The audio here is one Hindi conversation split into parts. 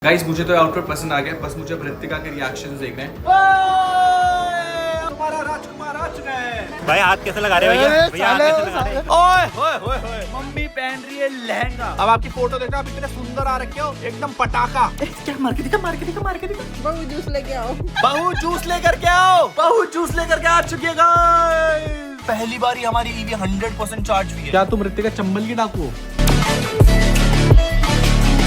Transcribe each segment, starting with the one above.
गाइस मुझे तो आउटफिट पसंद आ गया, बस मुझे ऋतिका के रिएक्शंस देखने हैं। तुम्हारा राजकुमार आ चुका है। भाई हाथ कैसे लगा रहे हो भैया? भैया हाथ कैसे लगा रहे हो? ओए होए होए होए, मम्मी पहन रही है लहंगा। अब आपकी फोटो देखना, आप इतने सुंदर आ रखे हो, एकदम पटाखा। क्या मार के दिखा, मार के दिखा, मार के दिखा। बहू जूस लेके आओ। बहू जूस लेकर के आओ, बहू जूस लेकर के आ चुकी है गाइस। पहली बार हमारी ईवी 100% चार्ज हुई है। क्या तुम ऋतिका चंबल की डाकू हो?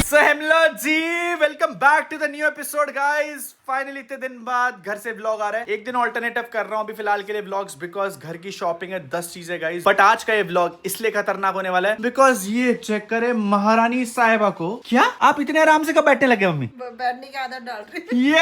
So, hello ji, welcome back to the new episode guys. Finally इतने दिन बाद घर से व्लॉग आ रहा है। एक दिन ऑल्टरनेटिव कर रहा हूँ अभी फिलहाल के लिए व्लॉग्स, बिकॉज घर की शॉपिंग है 10 चीजें गाइस। बट आज का ये व्लॉग इसलिए खतरनाक होने वाला है बिकॉज ये चेक करे महारानी साहिबा को। क्या आप इतने आराम से कब बैठने लगे मम्मी? बैठने की आदत डाल रही। ये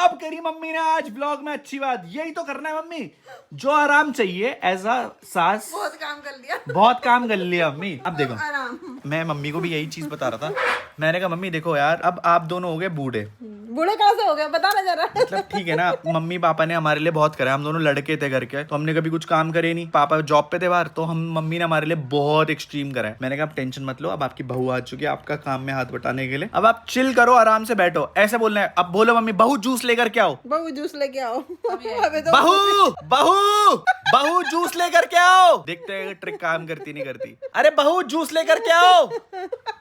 अब करी मम्मी ने आज व्लॉग में अच्छी बात। यही तो करना है मम्मी, जो आराम चाहिए एज अ सास। बहुत काम कर लिया, बहुत काम कर लिया मम्मी। अब देखो, आराम। मैं मम्मी को भी यही चीज बता रहा था। मैंने कहा मम्मी देखो यार, अब आप दोनों हो गए बूढ़े। बूढ़े कहाँ से हो गए बता ना जरा। मतलब ठीक है ना, मम्मी पापा ने हमारे लिए बहुत करा। हम दोनों लड़के थे घर के, तो हमने कभी कुछ काम करे नहीं। पापा जॉब पे थे बाहर, तो हम मम्मी ने हमारे लिए बहुत एक्सट्रीम करा है। मैंने कहा आप टेंशन मत लो, अब आपकी बहू आ चुकी है आपका काम में हाथ बटाने के लिए। अब आप चिल करो, आराम से बैठो, ऐसे बोलना है। अब बोलो मम्मी बहू जूस लेकर के आओ। बहू जूस लेके आओ। अबे तो बहू बहू बहू जूस लेकर के आओ। देखते हैं ट्रिक काम करती नहीं करती। अरे बहू जूस लेकर के आओ,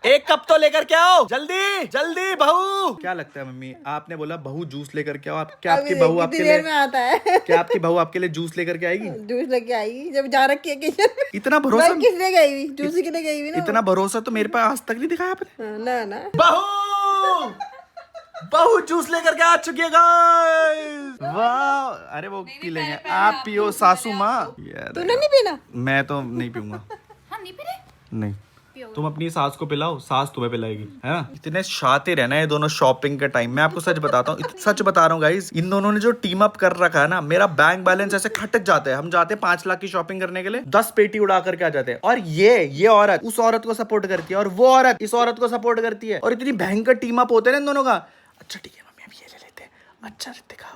एक कप तो लेकर के आओ, जल्दी जल्दी बहू। क्या लगता है मम्मी, आपने बोला बहू जूस लेकर के आओ, आप क्या आपकी बहू आपके कितनी देर लिए में आता है? क्या आपकी बहू आपके लिए जूस लेकर के आएगी? जूस लेके आएगी जब जा रखी है किचन में। इतना भरोसा, भाई किसने गई हुई? जूस के लिए गई हुई ना। इतना भरोसा तो मेरे पास आज तक नहीं दिखाया आपने। ना ना। बहू बहू जूस लेकर के आ चुकी है गाइस। वाह, अरे वो पी लेंगे, आप पियो सासू माँ। तूने नहीं पीना? मैं तो नहीं पीऊंगा। हाँ नहीं पी रहे? नहीं, तुम अपनी सास को पिलाओ, सास तुम्हें पिलाएगी, है ना। इतने शातिर है ना ये दोनों शॉपिंग के टाइम में। आपको सच बताता हूँ, सच बता रहा हूँ गाइस, इन दोनों ने जो टीम अप कर रखा है ना, मेरा बैंक बैलेंस ऐसे खटक जाता है। हम जाते हैं 5 लाख की शॉपिंग करने के लिए, 10 पेटी उड़ा करके आ जाते हैं। और ये औरत उस औरत को सपोर्ट करती है, और वो औरत इस औरत को सपोर्ट करती है, और इतनी भयंकर टीम अप होते हैं ना इन दोनों का। अच्छा ठीक है मम्मी, अब ये ले लेते हैं। अच्छा ऋतिका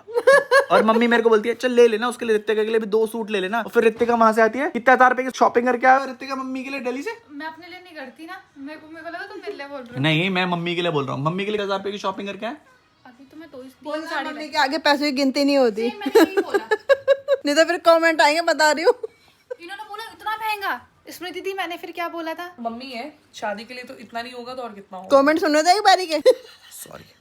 और मम्मी मेरे को बोलती है चल ले लेना, उसके लिए ऋतिका के लिए भी 2 सूट ले लेना। और फिर ऋतिका वहां से आती है, कितने 1000 रुपए की शॉपिंग करके आया ऋतिका मम्मी के लिए दिल्ली से। मैं अपने लिए नहीं करती ना, मेरे को लगा तुम मेरे लिए बोल रहे हो। नहीं, मैं मम्मी के लिए बोल रहा हूँ। मम्मी के लिए 1000 रुपए की शॉपिंग करके आया। अभी तो मैं तो इस बोल तीन साड़ी मम्मी के आगे पैसे की गिनती नहीं होती। मैंने यही बोला। नहीं तो फिर कमेंट आएंगे, बता रही हूँ। इन्होंने बोला इतना महंगा। स्मृति दी, मैंने फिर क्या बोला था? मम्मी है, शादी के लिए तो इतना नहीं होगा तो और कितना होगा? कमेंट सुनो तो एक बारी के। सॉरी,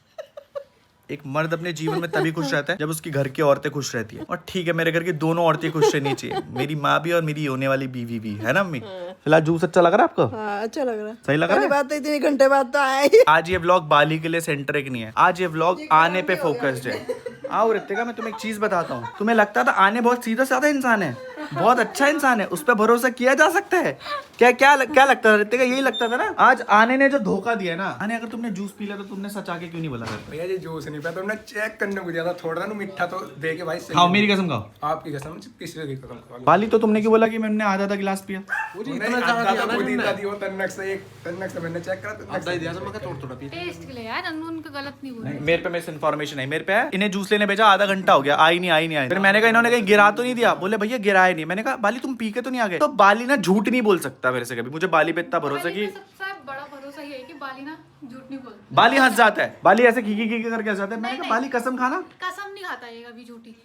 एक मर्द अपने जीवन में तभी खुश रहता है जब उसकी घर की औरतें खुश रहती है। और ठीक है, मेरे घर की दोनों औरतें खुश रहनी चाहिए, मेरी माँ भी और मेरी होने वाली बीवी भी, है ना मम्मी। फिलहाल जूस अच्छा लग रहा है आपको? हाँ अच्छा लग रहा है। सही लग रहा है? बात तो इतने घंटे बाद तो आया ही। आज ये व्लॉग बाली के लिए सेंट्रिक नहीं है, आज ये व्लॉग आने पे फोकस्ड है। आओ ऋतिका, मैं तुम्हें एक चीज बताता हूँ। तुम्हें लगता था आने बहुत सीधा साधा इंसान है, बहुत अच्छा इंसान है, उस पर भरोसा किया जा सकता है। क्या लगता था ऋतिका? यही लगता था ना। आज आने ने जो धोखा दिया ना, आने अगर तुमने जूस पी लिया तो तुमने सच आके क्यों नहीं बोला? भैया ये जूस नहीं पिया, तुमने चेक करने को दिया था थोड़ा ना मीठा, तो दे के भाई खाओ, मेरी कसम खाओ। आपकी कसम, किसी की कसम खाओ। बाली तो तुमने क्यों बोला कि मैंने आधा गिलास पिया? इतना ज्यादा खुद ही दी वो तन्नक से मैंने चेक करा, तन्नक से दिया। टेस्ट के लिए यार, उनका गलत नहीं बोला। मेरे पे मिस इन्फॉर्मेशन है, मेरे पे है। इन्हें जूस लेने भेजा, आधा घंटा हो गया, आई नहीं। फिर मैंने कहा इन्होंने कहीं गिरा तो नहीं दिया? बोले भैया गिराए नहीं। मैंने कहा बाली तुम पी के तो नहीं आ गए? तो बाली ना झूठ नहीं बोल सकता मेरे से कभी। मुझे बाली पे इतना भरोसा कि सबसे बड़ा भरोसा ये है कि बाली ना झूठ नहीं बोलती। बाली हंस जाता है, बाली ऐसे खीखी करके हंस जाता है। मैंने कहा बाली कसम खाना। कसम नहीं खाता ये कभी झूठी।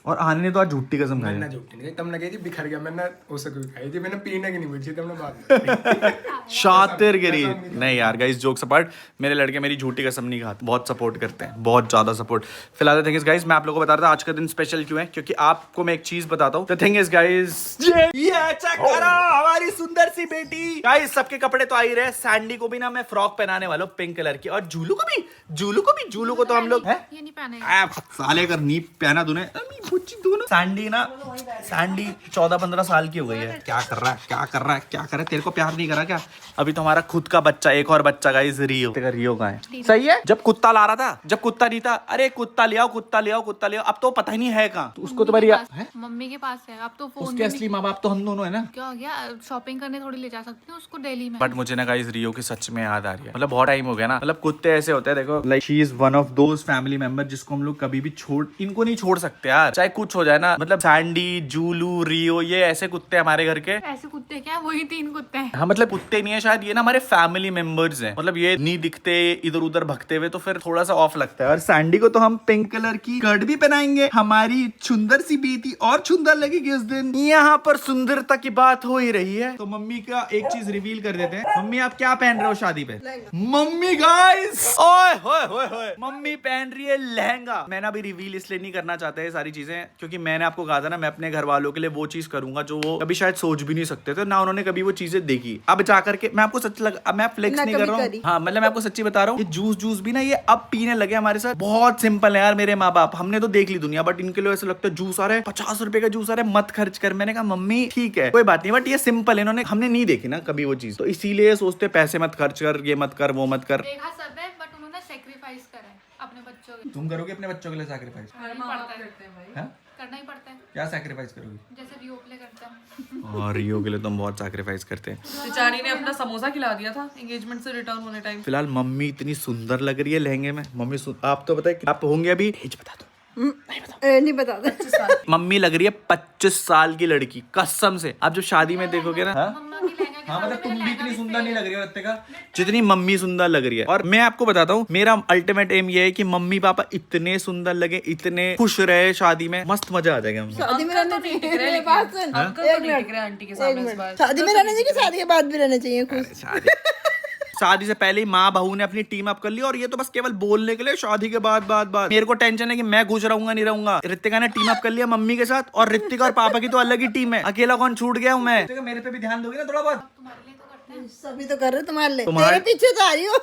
और आने ने तो आज झूठी कसम खाई। मैंने झूठी नहीं, तुमने कही थी बिखर गया, मैंने उसे कोई खाई थी, मैंने पीने की नहीं पूछी, तुमने बात शातिर गिरी। नहीं यार गाइस, जोक्स अपार्ट, मेरे लड़के मेरी झूठी कसम नहीं खाते, बहुत सपोर्ट करते हैं, बहुत ज्यादा सपोर्ट। फिलहाल थिंग इज गाइस, मैं आप लोगों को बता रहा था आज का दिन स्पेशल क्यों है, क्योंकि आपको मैं एक चीज बताता हूँ। द थिंग इज गाइस, ये चेक करो हमारी सुंदर सी बेटी। गाइस सबके कपड़े तो आ ही रहे। सैंडी को भी ना मैं फ्रॉक पहनाने वाला हूँ पिंक कलर की, और जूलू को तो हम लोग ये नहीं पहनेगा। साले कर नी पहना तूने दोनों। सैंडी ना, सैंडी 14-15 साल की हो गई है। क्या कर रहा है? तेरे को प्यार नहीं करा क्या? अभी तो हमारा खुद का बच्चा, एक और बच्चा गाइस, रियो का है। सही है, जब कुत्ता ला रहा था, जब कुत्ता नहीं था, अरे कुत्ता ले आओ, अब तो पता ही नहीं है कहाँ। तो उसको तुम्हारी मम्मी के पास है अब तो। फोन उसके असली माँ बाप तो हम दोनों है ना। क्या हो गया, शॉपिंग करने थोड़ी ले जा सकते हैं उसको दिल्ली में। बट मुझे ना गाइस रियो की सच में याद आ रही है। मतलब बहुत टाइम हो गया ना। मतलब कुत्ते ऐसे होते हैं, देखो like she is one of those family member जिसको हम लोग कभी भी इनको नहीं छोड़ सकते यार, चाहे कुछ हो जाए ना। मतलब सैंडी, जूलू, रियो, ये ऐसे कुत्ते हमारे घर के। ऐसे कुत्ते कुत्ते क्या है, वही 3 कुत्ते हैं। हाँ मतलब कुत्ते नहीं है शायद, ये ना हमारे फैमिली मेंबर्स हैं, मतलब ये नहीं दिखते इधर उधर भगते हुए, तो फिर थोड़ा सा ऑफ लगता है। और सैंडी को तो हम पिंक कलर की स्कर्ट भी पहनाएंगे, हमारी सुंदर सी बेटी और सुंदर लगेगी उस दिन। यहाँ पर सुंदरता की बात हो ही रही है तो मम्मी का एक चीज रिवील कर देते हैं। मम्मी आप क्या पहन रहे हो शादी पे? मम्मी गाइस, ओए होए होए होए, मम्मी पहन रही है लहंगा। मैंने अभी रिवील इसलिए नहीं करना चाहता है सारी चीजें, क्योंकि मैंने आपको कहा था ना मैं अपने घर वालों के लिए वो चीज करूंगा जो वो कभी शायद सोच भी नहीं सकते थे ना, उन्होंने कभी वो चीजें देखी। अब जाकर के मैं आपको सच लगा, मैं फ्लेक्स नहीं कर रहा हूँ, हाँ मतलब मैं आपको सच्ची बता रहा हूँ, ये जूस भी ना ये अब पीने लगे हमारे साथ। बहुत सिंपल है यार मेरे माँ बाप, हमने तो देख ली दुनिया, बट इनके लिए ऐसा लगता है जूस आ रहा है 50 रुपए का जूस आ रहा है, मत खर्च कर। मैंने कहा मम्मी ठीक है कोई बात नहीं, बट ये सिंपल है, इन्होंने हमने नहीं देखी ना कभी वो चीज, तो इसीलिए सोचते पैसे मत खर्च कर, ये मत कर, वो मत कर। देखा सब है, बट उन्होंने सेक्रीफाइस करा है अपने बच्चों के। तुम करोगे अपने बच्चों के लिए सैक्रिफाइस? करना ही पड़ता है, क्या सैक्रिफाइस करोगी? जैसे रियो प्ले करते हैं। और रियो के लिए तुम बहुत सैक्रिफाइस करते हैं। बेचारी ने अपना समोसा खिला दिया था एंगेजमेंट से रिटर्न होने टाइम। फिलहाल मम्मी इतनी सुंदर लग रही है लहंगे में। मम्मी आप तो बताए आप होंगे अभी, एज बता दो। नहीं बता मम्मी लग रही है 25 साल की लड़की कसम से। आप जब शादी में देखोगे ना, मम्मा की लहंगा के हाँ साथ मतलब तुम मेरा भी लहंगा इतनी भी सुंदर नहीं same लग रही हो रत्ते का जितनी मम्मी सुंदर लग रही है। और मैं आपको बताता हूँ मेरा अल्टीमेट एम ये है कि मम्मी पापा इतने सुंदर लगे, इतने खुश रहे शादी में, मस्त मजा आ जाएगा हमको। शादी में रहना चाहिए, बात सुन, अंकल तो नहीं दिख रहे आंटी के सामने इस बार। शादी में रहना चाहिए कि शादी के बाद भी रहना चाहिए खुश? शादी से पहले ही माँ बहू ने अपनी टीम अप कर ली, और ये तो बस केवल बोलने के लिए, शादी के बाद मेरे को टेंशन है कि मैं खुश रहूंगा नहीं रहूंगा। रितिका ने टीम अप कर लिया मम्मी के साथ, और रितिका और पापा की तो अलग ही टीम है, अकेला कौन छूट गया हूँ मैं। मेरे पे भी ध्यान दोगे ना थोड़ा बहुत? तुम्हारे लिए तो करते हैं। सभी तो कर रहे तुम्हारे लिए, तुम्हारे- तेरे पीछे तो आ रही हो।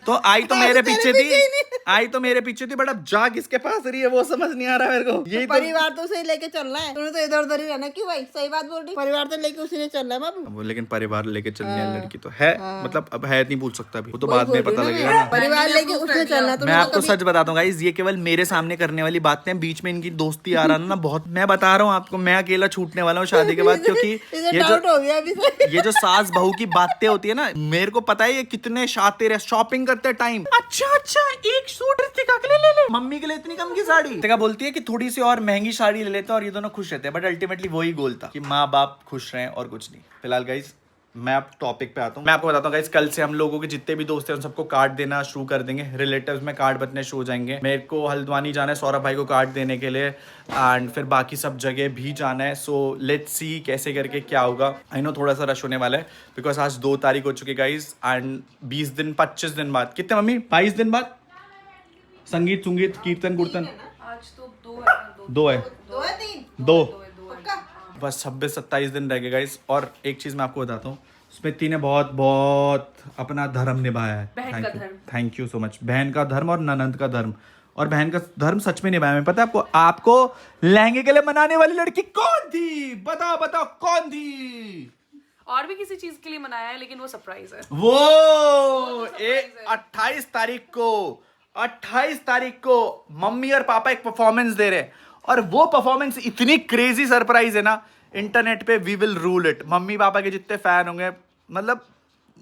तो आई तो मेरे तेरे पीछे पीछे ही थी, आई तो मेरे पीछे थी, बट अब जा किसके पास रही है वो समझ नहीं आ रहा मेरे को। यही तो परिवार तो उसे लेके चलना है, तूने तो इधर उधर ही रहना। क्यों भाई, सही बात बोल रही, परिवार तो लेके उसी ने चलना है बाबू। वो, लेकिन परिवार लेके चलने वाली लड़की तो है, मतलब अब है नहीं पूछ सकता अभी, वो तो बाद में पता लगेगा ना। परिवार लेके उसने चलना। मैं आपको सच बताता हूँ गाइस, ये केवल मेरे सामने करने वाली बातें हैं, बीच में इनकी दोस्ती आ रहा ना बहुत। मैं बता रहा हूँ आपको, मैं अकेला छूटने वाला हूँ शादी के बाद, क्योंकि ये जो हो गया अभी से। ये जो सास बहू की बातें होती है ना, मेरे को पता है ये कितने शातिर है शॉपिंग करते टाइम। अच्छा एक सूट रितिका के लिए ले ले, मम्मी के लिए इतनी कम की साड़ी। रितिका बोलती है कि थोड़ी सी और महंगी साड़ी ले लेते हैं और ये दोनों खुश रहते हैं, बट अल्टीमेटली वही गोल था कि माँ बाप खुश रहें और कुछ नहीं। फिलहाल गाइस मैं अब टॉपिक पे आता हूँ। मैं आपको बताता हूँ गाइस, कल से हम लोगों के जितने भी दोस्त हैं उन सबको कार्ड देना शुरू कर देंगे। रिलेटिव्स में कार्ड बचने शुरू हो जाएंगे। मेरे को हल्द्वानी जाना है सौरभ भाई को कार्ड देने के लिए, एंड फिर बाकी सब जगह भी जाना है। सो लेट्स सी कैसे करके क्या होगा। आई नो थोड़ा सा रश होने वाला है, बिकॉज आज 2 तारीख हो चुकी गाइस, एंड 20 दिन 25 दिन बाद, कितने मम्मी 22 दिन बाद संगीत सुंगीत कीर्तन कुर्तन आज तो 2 है, 2 बस 26-27 दिन रह गए गाइस। और एक चीज मैं आपको बताता हूँ, स्मृति ने बहुत बहुत अपना धर्म निभाया है। Thank you so much. बहन का धर्म और ननंद का धर्म, और बहन का धर्म सच में निभाया। मैं पता है आपको, आपको लहंगे के लिए मनाने वाली लड़की कौन थी? बताओ बताओ कौन थी? और भी किसी चीज के लिए मनाया है, लेकिन वो सरप्राइज है। वो 28 तारीख को मम्मी और पापा एक परफॉर्मेंस दे रहे हैं, और वो परफॉर्मेंस इतनी क्रेजी सरप्राइज है ना, इंटरनेट पे वी विल रूल इट। मम्मी पापा के जितने फैन होंगे, मतलब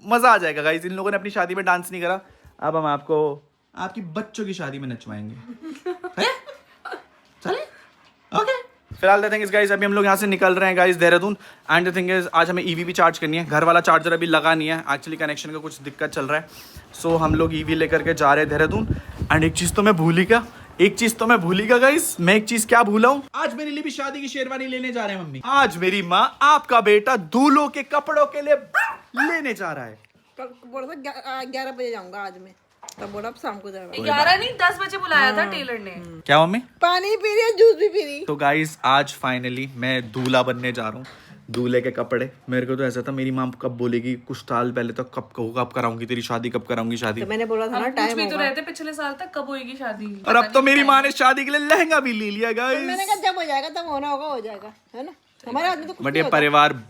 मजा आ जाएगा गाइस। इन लोगों ने अपनी शादी में डांस नहीं करा, अब हम आपको आपकी बच्चों की शादी में नचवाएंगे। चले ओके। फिलहाल द थिंग इज गाइस, अभी हम लोग यहाँ से निकल रहे हैं guys Dehradun, and the thing is आज हमें ईवी भी चार्ज करनी है। घर वाला चार्जर अभी लगा नहीं है, एक्चुअली कनेक्शन का कुछ दिक्कत चल रहा है। सो हम लोग ईवी लेकर के जा रहे हैं देहरादून। एंड एक चीज़ तो मैं भूल ही गया गाइस। मैं एक चीज़ क्या भूला हूँ, आज मेरे लिए भी शादी की शेरवानी लेने जा रहे हैं मम्मी। आज मेरी माँ आपका बेटा दूल्हों के कपड़ों के लिए लेने जा रहा है। बोला था 11 बजे जाऊंगा आज मैं, तब बोला अब शाम को जाऊंगा। 11 नहीं 10 बजे बुलाया था टेलर ने। क्या मम्मी? पानी पी रही है, जूस भी पी रही। तो गाइस आज फाइनली मैं दूल्हा बनने जा रहा हूँ। दूल्हे के कपड़े, मेरे को तो ऐसा था मेरी माँ कब बोलेगी कुछ साल पहले तो कब कराऊंगी तेरी शादी, कब कराऊंगी शादी। तो मैंने बोला था ना कुछ टाइम भी तो होगा। रहते पिछले साल तक, कब होएगी शादी। और अब तो मेरी माँ ने शादी के लिए लहंगा भी ले लिया गाइस। मैंने कहा जब हो जाएगा तब होना होगा, हो जाएगा, है ना। हमारे आदमी तो कुछ बट नहीं ये होता। परिवार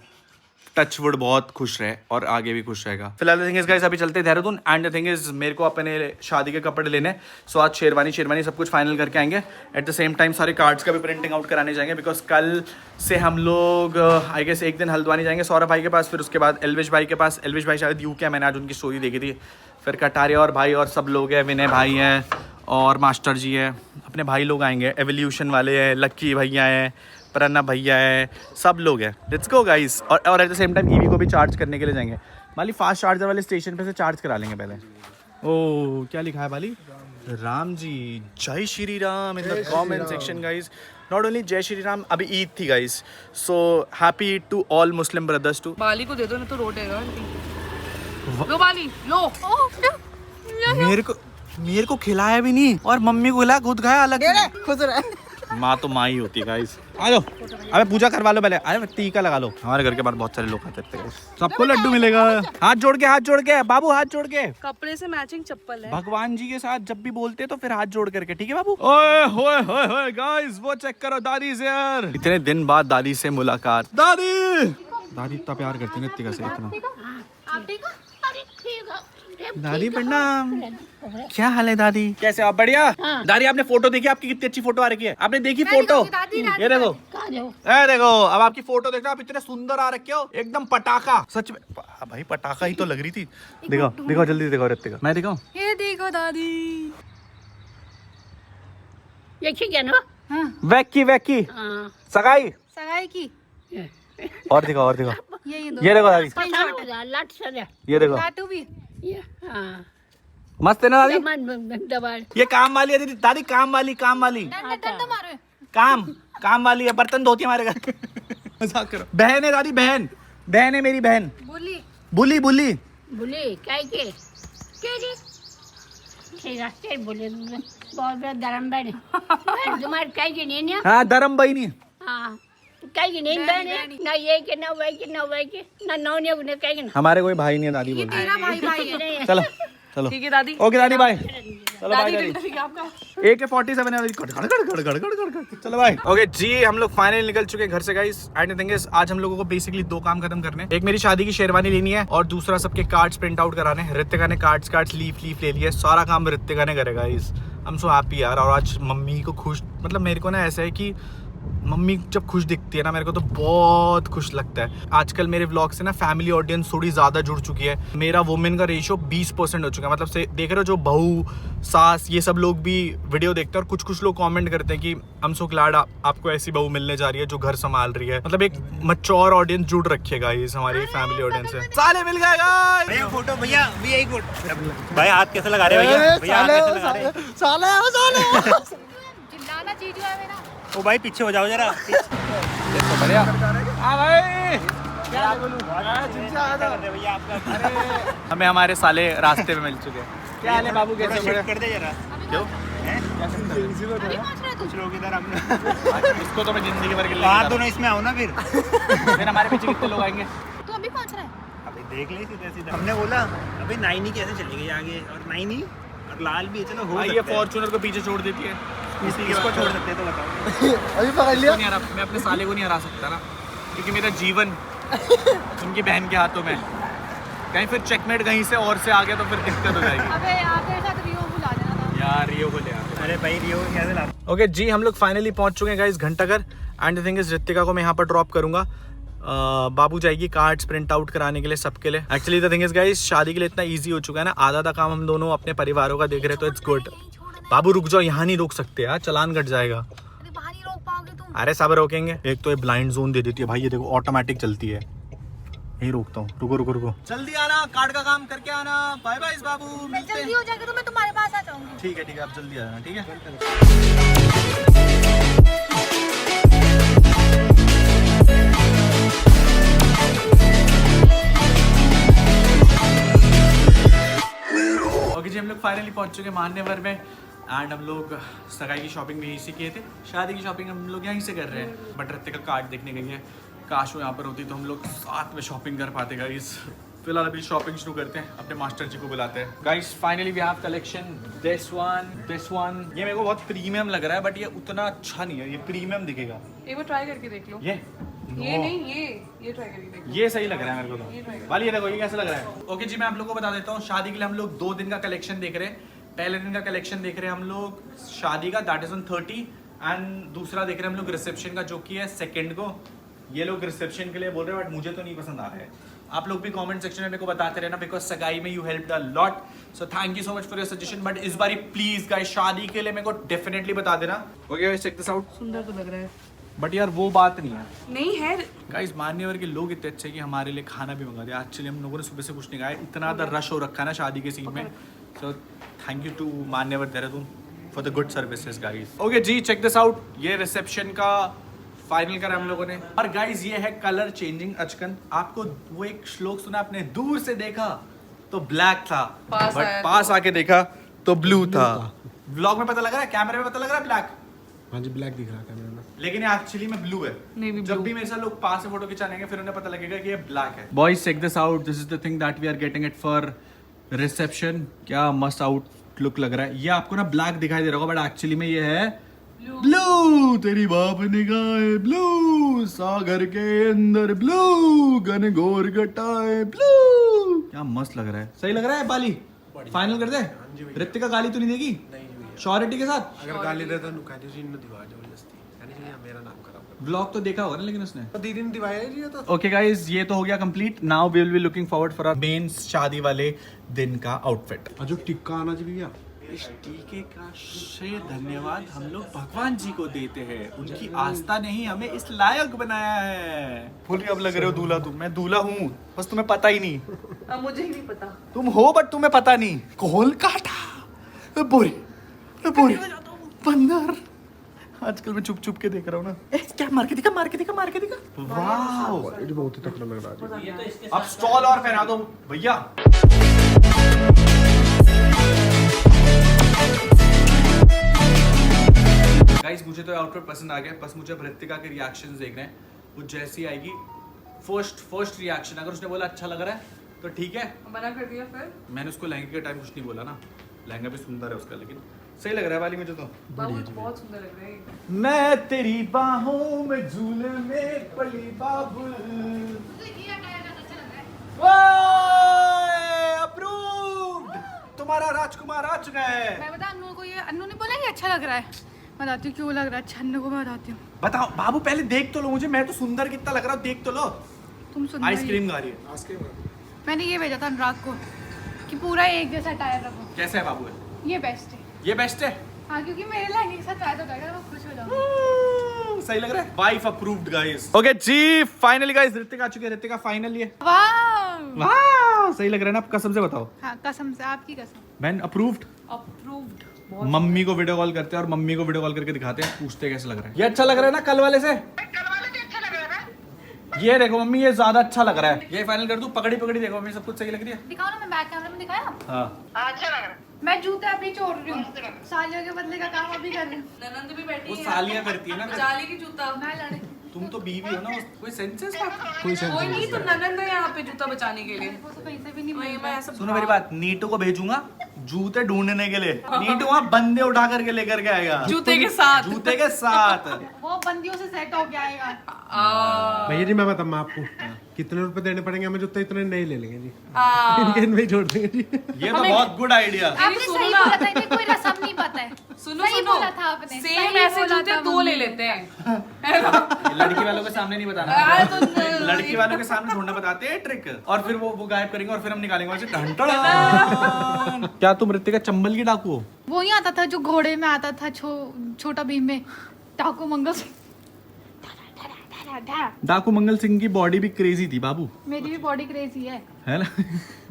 टचवुड बहुत खुश रहे और आगे भी खुश रहेगा। फिलहाल थिंग इज गाइस अभी चलते हैं Dehradun, and the thing is मेरे को अपने शादी के कपड़े लेने। सो आज शेरवानी सब कुछ फाइनल करके आएंगे। एट द सेम टाइम सारे कार्ड्स का भी प्रिंटिंग आउट कराने जाएंगे, बिकॉज कल से हम लोग आई गेस एक दिन हल्द्वानी जाएंगे सौरभ भाई के पास, फिर उसके बाद एल्विश भाई के पास। एल्विश भाई शायद यूके, मैंने आज उनकी स्टोरी देखी थी। फिर कटारिया और भाई और सब लोग हैं, विनय भाई हैं और मास्टर जी हैं, अपने भाई लोग आएंगे, एवोल्यूशन वाले हैं, लक्की भैया हैं, प्रणब भैया है, सब लोग हैं। Let's go guys. और at the same time EV को भी चार्ज करने के लिए जाएंगे। बाली फास्ट चार्जर वाले स्टेशन पे से चार्ज करा लेंगे पहले। ओ क्या लिखा है बाली? Ram ji Jai Shri Ram in the comment section guys. Not only Jai Shri Ram, अभी ईद थी guys, so happy Eid to all Muslim brothers too. Bali को दे दो, नहीं तो रोटेगा आंटी। लो बाली लो। मेरे को खिलाया भी नहीं और मम्मी को खिलाया, खुद खाया अलग से। खुश रहे। माँ तो माँ ही होती है गाइस। आ जाओ, अबे पूजा करवा लो पहले, अरे टीका लगा लो। हमारे घर के बाहर बहुत सारे लोग आते रहते हैं, सबको लड्डू मिलेगा। हाथ जोड़ के बाबू, हाथ जोड़ के। कपड़े से मैचिंग चप्पल है। भगवान जी के साथ जब भी बोलते तो फिर हाथ जोड़ करके, ठीक है बाबू? ओए होए होए होए गाइस, वो चेक करो दादी से यार, इतने दिन बाद दादी से मुलाकात। दादी इतना प्यार करती है ऋतिका से, इतना। आप ठीक हो? अरे ठीक हो। दादी प्रणाम। क्या हाल है दादी? कैसे आप? बढ़िया। दादी आपने फोटो देखी? आपकी कितनी अच्छी फोटो आ रखी है। आपने देखी फोटो? ये देखो, ए देखो, अब आपकी फोटो देखना, आप इतने सुंदर आ रखे हो, एकदम पटाखा। सच में भाई पटाखा ही तो लग रही थी। देखो देखो, जल्दी देखो ऋतिका, मैं दिखाऊं? ये देखो दादी। ये क्या ना? वैकी सगाई की और दिखाओ, और दिखाओ। ये देखो दादी, लाट सर ये देखो, लाटू भी। ये हाँ मस्त है ना दादी? दबाड़ ये काम वाली है दीदी, दादी काम वाली डंडा मारो। काम वाली है, बर्तन धोती है हमारे घर। मजाक करो। बहन है दादी, बहन है मेरी बहन। बुली बोले काय के जी रास्ते बोले बहुत बड़ा धर्म बहन तुम्हारे काय के नहीं है? हाँ धर्म बहनी। हाँ काय की नहीं बहन है ना, ये के ना वही के ना वही के ना नौ ने उन्हें काय के ना। हमारे कोई भाई नहीं है दादी बोल। तेरा भाई है। चलो चलो, ठीक है दादी। ओके दादी बाय। चलो बाय दादी। ठीक है आपका। AK-47 है, गड़। चलो बाय। ओके जी, हम लोग फाइनली निकल चुके हैं घर से गाइस। एंड थिंग इज, आज हम लोगों को बेसिकली 2 काम खत्म करने। एक मेरी शादी की शेरवानी लेनी है और दूसरा सबके कार्ड्स प्रिंट आउट कराने हैं। ऋतिका ने कार्ड्स लीफ ले लिए, सारा काम ऋतिका ने करेगा guys. I am so happy यार। और आज मम्मी को खुश, मतलब मेरे को ना ऐसा है कि मम्मी जब खुश दिखती है ना, मेरे को तो बहुत खुश लगता है। आजकल मेरे व्लॉग से ना फैमिली ऑडियंस थोड़ी ज़्यादा जुड़ चुकी है। मेरा वुमेन का रेशियो 20% हो चुका है। मतलब से देख रहे हो, जो बहू सास ये सब लोग भी वीडियो देखते हैं और कुछ लोग कमेंट करते हैं कि आई एम सो ग्लैड आपको ऐसी बहू मिलने जा रही है जो घर संभाल रही है। मतलब एक मैच्योर ऑडियंस जुड़ रखिएगा, ये हमारी फैमिली ऑडियंस है। साले मिल गए गाइस। भैया फोटो, भैया एक फोटो। भाई हाथ कैसे लगा रहे हो भैया? हाथ कैसे लगा रहे हो? साले चिल्लाना चीजू है मेरा। ओ भाई पीछे हो जाओ जरा। बढ़िया। हाँ भाई, क्या बोलूं भैया आपका? हमें हमारे साले रास्ते में मिल चुके हैं। क्या हाल है बाबू, कैसे हो? कर दे जरा। क्यों? कुछ लोग इधर हमने इसको तो मैं जिंदगी भर के लिए आप दोनों इसमें आओ ना फिर हमारे पीछे कितने लोग आएंगे? तू अभी पहुंच रहा है? अभी देख ले सीधा। हमने बोला अभी नाइनी कैसे चली गई आगे, और नाइनी और लाल भी है। चलो हो ये फॉर्च्यूनर को पीछे छोड़ देती है, इसको छोड़ सकते तो बताओ। अभी पकड़ लिया। मैं अपने साले को नहीं हरा सकता ना, क्योंकि मेरा जीवन उनकी बहन के हाथों में। कहीं फिर चेकमेट कहीं से और से आ गया तो फिर दिक्कत हो जाएगी। अबे यार तेरे साथ रियो बुला देना था यार रियो को ले आ। अरे भाई रियो कैसे ला? ओके जी, हम लोग फाइनली पहुंच चुके हैं guys Ghantaghar. And the thing is, Ritika को मैं यहाँ पर ड्रॉप करूंगा। बाबू जाएगी कार्ड्स प्रिंट आउट कराने के लिए सबके लिए। Actually the thing is guys, शादी के लिए इतना इजी हो चुका है ना, आधा काम हम दोनों अपने परिवारों का देख रहे हैं, तो इट्स गुड। बाबू रुक जाओ, यहाँ नहीं रोक सकते यार, चलान कट जाएगा। अरे बाहर ही रोक पाओगे तुम। अरे सब रोकेंगे। एक तो ये ब्लाइंड जोन दे देती है भाई, ये देखो ऑटोमेटिक चलती है। यही रोकता हूँ, रुको जल्दी आना, कार्ड का काम करके आना। बाय बाय बाबू, मिलते जल्दी हैं। हो जाएगा तो मैं तुम्हारे पास आ जाऊंगी। ठीक है आप जल्दी आ जाना, ठीक है। ओके जी, हम लोग फाइनली पहुंच चुके हैं मान्यवर में। एंड हम लोग सगाई की शॉपिंग भी यहीं से किए थे, शादी की शॉपिंग हम लोग यहीं से कर रहे हैं। बट ऋतिका का कार्ड देखने गई है, काश वो यहाँ पर होती तो हम लोग साथ में शॉपिंग कर पाते गाइस। फिलहाल अभी शॉपिंग शुरू करते हैं, अपने मास्टर जी को बुलाते हैं। Guys finally we have collection, this one. ये मेरे को बहुत प्रीमियम लग रहा है, बट ये उतना अच्छा नहीं है, ये प्रीमियम दिखेगा। एक बार ट्राई करके देख लो। ये नहीं, ये ट्राई करके देख लो। ये सही लग रहा है मेरे को तो। वाली ये देखो, ये कैसा लग रहा है? ओके जी, मैं आप लोगों को बता देता हूँ, शादी के लिए हम लोग 2 दिन का कलेक्शन देख रहे हैं। पहले दिन का कलेक्शन देख रहे हैं हम लोग शादी का, दैट इज ऑन 30। एंड दूसरा देख रहे हैं हम लोग रिसेप्शन का, जो कि है 2 को। ये लोग रिसेप्शन के लिए बोल रहे हैं, बट मुझे तो नहीं पसंद आ रहा है। आप लोग भी कमेंट सेक्शन में मेरे को बताते रहना, बिकॉज सगाई में you helped a lot, so thank you so much for your suggestion. But इस बारी प्लीज गाइस, शादी के लिए मेरे को डेफिनेटली बता देना। Okay guys, check this out. सुंदर तो लग रहा है। बट यार वो बात नहीं है नहीं है। गाइस। मान्यवर के लोग इतने अच्छे हैं कि हमारे लिए खाना भी मंगा दिया। एक्चुअली हम लोगों ने सुबह से कुछ नहीं खाया, इतना ज़्यादा रश हो रखा है ना शादी के सीन में। So thank you to Manyavar Dehradun for the good services guys. Okay ji, check this out. ये रिसेप्शन का फाइनल करा हम लोगों ने। और गाइस ये है कलर चेंजिंग अचकन। आपको वो एक श्लोक सुना आपने, दूर से देखा तो ब्लैक था, पास बट आया पास आके देखा तो ब्लू था। व्लॉग में पता लग रहा है, कैमरे में पता लग रहा है ब्लैक, हाँ जी ब्लैक दिख रहा है कैमरे में, लेकिन ये एक्चुअली में ब्लू है। नहीं भी जब blue। भी मेरे साथ लोग पास से फोटो खिंचानेंगे फिर उन्हें पता लगेगा कि ये ब्लैक है। Boys check this out, this is the thing that we are getting it for reception. क्या मस्त आउटलुक लग रहा है। ये आपको ना ब्लैक दिखाई दे रहा होगा, बट एक्चुअली में ये है ब्लू। तेरी बाप ने कहा है ब्लू, सागर के अंदर ब्लू, घनघोर घटाए ब्लू। क्या मस्त लग रहा है। सही लग रहा है बाली? फाइनल कर दे। ऋतिका गाली तो नहीं देगी श्योरिटी के साथ? अगर गाली देता तो नुका जी इन दीवार जबरदस्ती यानी कि मेरा नाम खराब व्लॉग तो देखा होगा ना लेकिन उसने। कर दीदी ने दिवाया जी तो ओके गाइज, ये तो हो गया complete. Now we will be looking forward for our main शादी वाले दिन का आउटफिट। जो टिक्का आना जी भैया, इस टीके का श्रेय धन्यवाद हम लोग भगवान जी को देते हैं। उनकी आस्था ने ही हमें इस लायक बनाया है। फुल अब लग रहे हो दूल्हा तुम। मैं दूल्हा हूँ, बस तुम्हें पता ही नहीं। अब मुझे ही नहीं पता। तुम हो बट तुम्हें पता नहीं। कोल काटा बोरे बोरे बंदर। आजकल मैं चुप चुप के देख रहा हूँ ना। क्या मार के दिखा, मार के दिखा, मार के दिखा। वाह, ये बहुत ही तकड़ा लग रहा है। अब स्टॉल और पहना दो भैया। गाइस मुझे तो आउटफिट पसंद आ गया, बस मुझे अब ऋतिका के रिएक्शंस देखने हैं। वो जैसी आएगी फर्स्ट रिएक्शन, अगर उसने बोला अच्छा लग रहा है तो ठीक है। मना कर दिया फिर? मैंने उसको लहंगे के टाइम कुछ नहीं बोला ना, लहंगा भी सुंदर है उसका, लेकिन सही लग रहा है वाली मुझे तो। बाबू तो बहुत सुंदर लग रहे हैं। मैं तेरी बाहों में झूले में पली बाबुल। अप्रूव्ड, तुम्हारा राजकुमार आ चुका है। मैं बता अन्नू को, ये अन्नू ने बोला कि अच्छा लग रहा है। बताती हूँ क्यों लग रहा है अच्छा, अन्नू को मैं बताती हूँ। बताओ बाबू, पहले देख तो लो मुझे, मैं तो सुंदर कितना लग रहा हूँ, देख तो लो। तुम सुन। आइसक्रीम खा रही है। मैंने ये भेजा था अनुराग को कि पूरा एक जैसा टायर रखो। कैसा है बाबू? ये बेस्ट है। ये बेस्ट है। हाँ, क्योंकि मेरे लहंगे के साथ ट्राई हो जाएगा, मैं खुश हो जाऊंगी। सही लग रहा है। Wife approved guys. ओके जी, फाइनली गाइस ऋतिका आ चुकी है। ऋतिका फाइनल ये। वाह, वाह, सही लग रहा है ना? आप कसम से बताओ। हाँ कसम से, आपकी कसम। Man approved. अप्रूव्ड। मम्मी को वीडियो कॉल करते हैं और मम्मी को वीडियो कॉल करके दिखाते हैं, पूछते हैं कैसा लग रहा है। ये अच्छा लग रहा है ना कल वाले से? ये देखो मम्मी, ये ज्यादा अच्छा लग रहा है। ये फाइनल कर दूं? पकड़ी पकड़ी देखो मम्मी, सब कुछ सही लग रही है। दिखाओ ना, मैं बैक कैमरा में दिखाया। हाँ, मैं जूते अभी छोड़ रही हूँ, सालियों के बदले का काम अभी कर रही हूँ। ननंद भी बैठी वो है। सालियां करती है ना। जाली की जूता। मैं लड़की तुम तो बीवी हो ना, कोई सेंसेस बात। कोई सेंस कोई नहीं तो ननंद है यहाँ पे जूता बचाने के लिए। वो तो कहीं से भी नहीं वही मिलता। मैं ऐसा सुनो मेरी बात, नीटू को भेजूंगा जूते ढूंढने के लिए। नीटू वहाँ बंदे उठा करके लेकर के आएगा, जूते के साथ। जूते के साथ। वो बंदियों से सेट हो गया आएगा। भैया जी मैं बताऊँ आपको कितने रुपए देने पड़ेंगे हमें, जूते इतने नहीं ले लेंगे जी, आ, इनके इनमें ही छोड़ देंगे जी। ये तो बहुत गुड आइडिया। आपने सुनो सही ना। बोला था, इन्हें कोई रस्म नहीं पता है। सुनो सही सुनो, बोला था आपने, सेम सही ऐसे बोला जूते था दो मम्मी। ले लेते हैं, है ना? लड़की वालों के सामने नहीं बताना। यार, तो लड़की वालों के सामने ढूंढना बताते हैं ट्रिक, और फिर वो गायब करेंगे और फिर हम निकालेंगे वहां से ढंटड़ा। क्या तुम ऋतिका चंबल की डाकू हो? वो ही आता था जो घोड़े में आता था, छोटा भीम में, डाकू मंगल सिंह। डाकू मंगल सिंह की बॉडी भी क्रेजी थी बाबू, मेरी भी बॉडी क्रेजी है ना?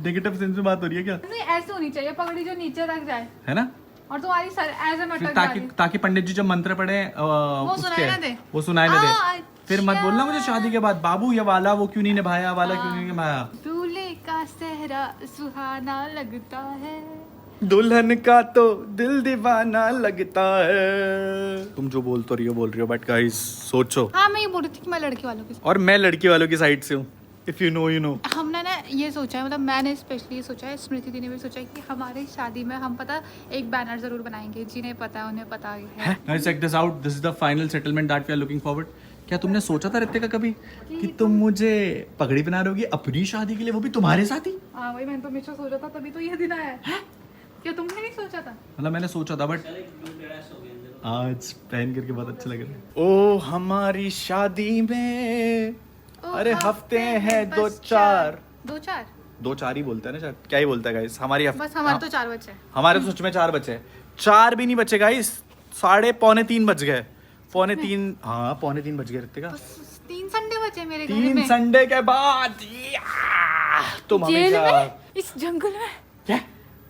नेगेटिव सेंस में बात हो रही है क्या? नहीं, ऐसे होनी चाहिए पगड़ी जो नीचे तक जाए, है ना? और तुम्हारी सर एज एन फिर अटक ताकि ताकि पंडित जी जब मंत्र पढ़े सुनाई ना दे। वो सुनाई ना दे। अच्छा। फिर मत बोलना मुझे शादी के बाद, बाबू ये वाला वो क्यों नहीं निभाया, वाला क्यों नहीं निभाया। दूल्हे का सेहरा सुहाना लगता है, दुल्हन का तो दिल दीवाना लगता है। तुम जो बोल रही हो बट गाइस सोचो। हाँ मैं ये बोल रही थी कि मैं लड़की वालों के साथ, और मैं लड़की वालों की साइड से हूँ। If you know you know. हमने ना ये सोचा है, मतलब मैंने स्पेशली ये सोचा है, स्मृति दी ने भी सोचा है कि हमारी शादी में हम पता एक बैनर जरूर बनाएंगे, जिन्हें पता है उन्हें पता है। Guys, check this out. This is the final settlement that we are looking forward. क्या तुमने सोचा था ऋतिका कभी कि तुम मुझे पगड़ी पहना रहोगी अपनी शादी के लिए, वो भी तुम्हारे साथ ही? हाँ वही मैंने तो हमेशा सोचा था, तभी तो ये दिन आया है। क्या तुमने नहीं सोचा था? मतलब मैंने सोचा था बट आज पहन करके बहुत अच्छा लग रहा है। ओ हमारी शादी में अरे हफ्ते हैं दो चार ही बोलते हैं ना शायद, क्या ही बोलता है गाइस हमारी बस हमारे तो 4 बच्चे हैं। हमारे तो सच में 4 बचे हैं। 4 भी नहीं बचे गाइस, 2:30 बज गए। 3:45 हाँ 2:45 बज गए रितिका। 3 संडे बचे मेरे घर 3 में संडे के बाद तुम जेल हमेशा में, इस जंगल में, क्या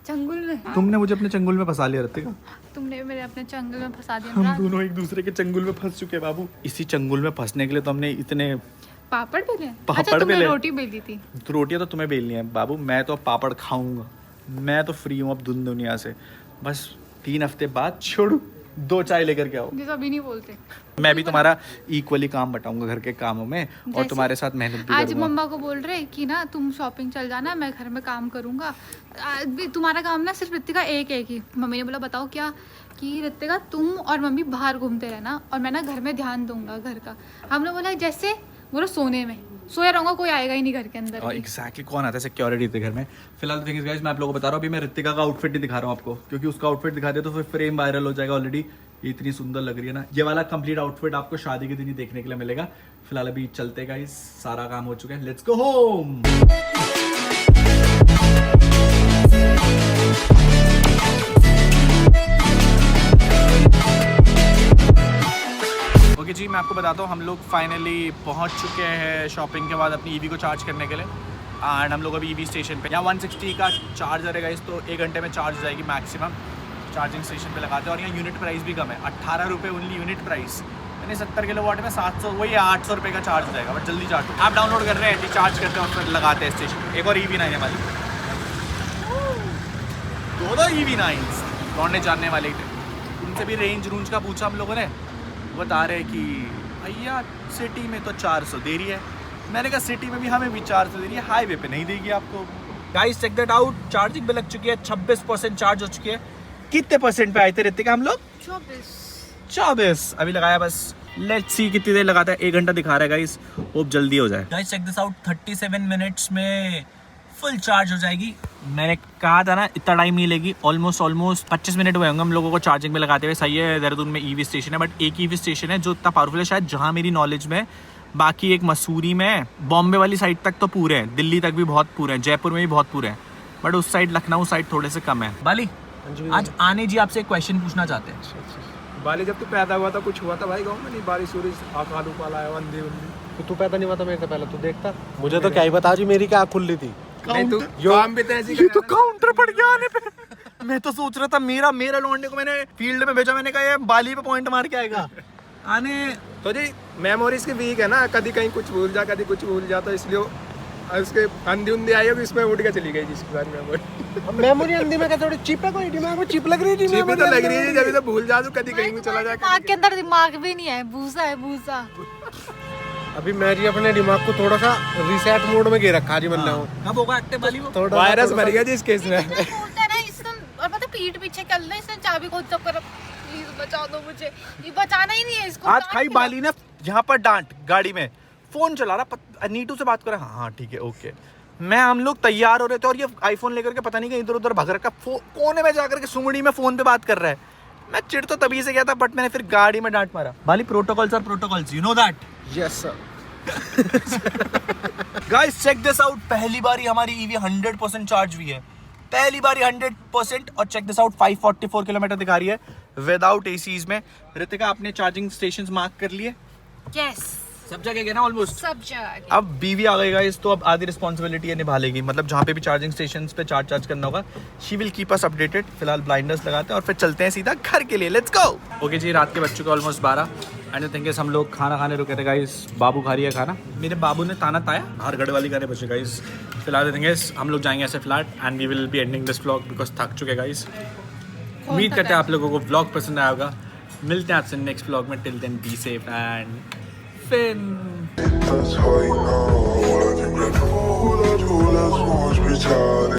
जंगल में तुमने मुझे अपने चंगुल में फंसा लिया रितिका। तुमने मेरे अपने जंगल में फंसा दिया हम इमरान। दोनों एक दूसरे के चंगुल में फंस चुके हैं बाबू। इसी चंगुल में फंसने के लिए तो हमने इतने पापड़ बेले? पापड़ अच्छा तुमने बेले। रोटी बेली थी। तो रोटियां तो तुम्हें बेलनी है बाबू, मैं तो पापड़ खाऊंगा। मैं तो फ्री हूँ अब दुनिया से। बस 3 हफ्ते बाद छोड़ू, 2 चाय लेकर के आओ। जैसे अभी नहीं बोलते। मैं भी तुम्हारा इक्वली काम बटाऊंगा घर के कामों में और जैसे तुम्हारे साथ मेहनत भी आज करूंगा। मम्मा को बोल रहे कि ना तुम शॉपिंग चल जाना, मैं घर में काम करूंगा। आज भी तुम्हारा काम ना सिर्फ रितिका एक ही। मम्मी ने बोला बताओ क्या, कि रितिका तुम और मम्मी बाहर घूमते रहना और मैं ना घर में ध्यान दूंगा घर का। हमने बोला जैसे बोलो सोने में सोया रहूंगा, कोई आएगा ही नहीं घर के अंदर। और एग्जैक्टली कौन आता है सिक्योरिटी थे घर में। फिलहाल थिंग इज गाइस, मैं आप लोगों को बता रहा हूँ, अभी मैं रितिका का आउटफिट नहीं दिखा रहा हूँ आपको, क्योंकि उसका आउटफिट दिखा दे तो फिर फ्रेम वायरल हो जाएगा ऑलरेडी। ये इतनी सुंदर लग रही है ना। ये वाला कंप्लीट आउटफिट आपको शादी के दिन ही देखने के लिए मिलेगा। फिलहाल अभी चलते गाइस, सारा काम हो चुका है, लेट्स गो होम। ओके जी, मैं आपको बताता हूँ, हम लोग फाइनली पहुँच चुके हैं शॉपिंग के बाद अपनी ईवी को चार्ज करने के लिए। एंड हम लोग अभी ईवी स्टेशन पे, यहाँ 160 का चार्जर है गाइस, तो 1 घंटे में चार्ज हो जाएगी मैक्सिमम। चार्जिंग स्टेशन पे लगाते हैं और यहाँ यूनिट प्राइस भी कम है, 18 रुपये ओनली यूनिट प्राइस। यानी 70 किलोवाट में 700, वही 800 रुपये का चार्ज हो जाएगा। बट जल्दी चार्ज, आप डाउनलोड कर रहे हैं, चार्ज करते हैं और फिर लगाते हैं स्टेशन। एक और EV9 है हमारी, 2 EV9s लौटने जानने वाले ही थे। उनसे भी रेंज रूंज का पूछा हम लोगों ने, बता रहे कि भैया सिटी में तो 400 दे रही है। मैंने कहा सिटी में भी हमें भी 400 दे रही है, हाईवे पे नहीं देगी आपको। Guys check that out, charging पे लग चुकी है, 26% चार्ज हो चुकी है। कितने परसेंट पे आए थे रितिका हम लोग? 24 अभी लगाया बस। लेट्स सी कितनी देर लगाता है। 1 घंटा दिखा रहा है गाइस, होप जल्दी हो जाए। Guys check this out, 37 minutes में फुल चार्ज हो जाएगी। मैंने कहा था ना इतना टाइम नहीं लेगी, ऑलमोस्ट 25 मिनट हुए होंगे हम लोगों को चार्जिंग में लगाते हुए। सही है, देहरादून में EV स्टेशन है, बट एक EV स्टेशन है जो इतना पावरफुल है शायद जहाँ मेरी नॉलेज में। बाकी एक मसूरी में, बॉम्बे वाली साइड तक तो पूरे हैं, दिल्ली तक भी बहुत पूरे हैं, जयपुर में भी बहुत पूरे हैं, बट उस साइड लखनऊ साइड थोड़े से कम है। बाली आज आने जी आपसे एक क्वेश्चन पूछना चाहते हैं। बाली जब तू पैदा हुआ था कुछ हुआ था भाई गाँव में? नहीं, बारिश उरिश आलू पाला है, अंधे उंधे। तू पैदा नहीं हुआ था मेरे से पहले, तू देखता। मुझे तो क्या ही बता जी, मेरी क्या आँख खुली थी। नहीं तू काम भी तो ऐसे ही तो काउंटर पड़ गया आने पे। मैं तो सोच रहा था मेरा लौंडे को मैंने फील्ड में भेजा, मैंने कहा ये बाली पे पॉइंट मार के आएगा आने। तो जी मेमोरीज की वीक है ना, कभी कहीं कुछ भूल जा, कभी कुछ भूल जा, तो इसलिए उसके अंधी उंधी आई होगी, इसमें उठ के चली गई जिसके बाद मेमोरी। मेमोरी अंधी में क्या थोड़ी चिप है, कोई दिमाग में चिप लग रही थी। चिप तो लग रही है, जब तो भूल जा तो कभी कहीं भी चला जा। दिमाग के अंदर दिमाग भी नहीं है, भूसा है भूसा। अभी मैं जी अपने दिमाग को थोड़ा सा रिसेट मोड में गे रखा जी बंदा हूँ। कब होगा एक्टिव बाली वो? थोड़ा वायरस मर गया जी इस केस में। बोलता है ना इसने, और पता पीठ पीछे कर ले, इसने चाबी को चुप कर, प्लीज बचा दो मुझे। ये बचाना ही नहीं है इसको। आज खाई बाली ने यहाँ पर डांट, गाड़ी में फोन चला रहा, नीटू से बात कर रहा, हाँ ठीक है ओके। मैं हम लोग तैयार हो रहे थे और ये आईफोन लेकर के पता नहीं कहीं इधर उधर भग रखा, कोने में जाकर के सुंगड़ी में फोन पे बात कर रहा है। मैं चिढ़ तो तभी से गया था, बट मैंने फिर गाड़ी में डांट मारा। Bali protocols are protocols, you know that. Yes sir. Guys check this out, पहली बारी हमारी ईवी 100% चार्ज हुई है, पहली बारी 100%। और चेक दिस आउट, 544 किलोमीटर दिखा रही है विदाउट एसीज में। रितिका आपने चार्जिंग स्टेशंस मार्क कर लिए? यस, सब जगह गए ना ऑलमोस्ट। सब जगह। अब बीवी आ गई गाइस, तो अब आधी रिस्पॉन्सिबिलिटी निभा लेगी, मतलब जहाँ पे भी चार्जिंग स्टेशंस पे चार्ज करना होगा, she will keep us updated. फिलहाल ब्लाइंडर्स लगाते हैं और फिर चलते हैं सीधा घर के लिए, लेट्स गो। ओके जी, रात के बज चुके ऑलमोस्ट 12 एंड आई थिंक हम लोग खाना खाने रुके थे गाइस। बाबू खा रही है खाना, मेरे बाबू ने ताना ताया, बाहर गढ़ वाली गाने बचे गाइस। फिलहाल आई थिंक हम लोग जाएंगे ऐसे flat and we will be ending this vlog because थक चुके गाइस। उम्मीद करते हैं आप लोगों को व्लॉग पसंद आया होगा। मिलते हैं आपसे नेक्स्ट व्लॉग में, till then be safe and fine. That's how you know.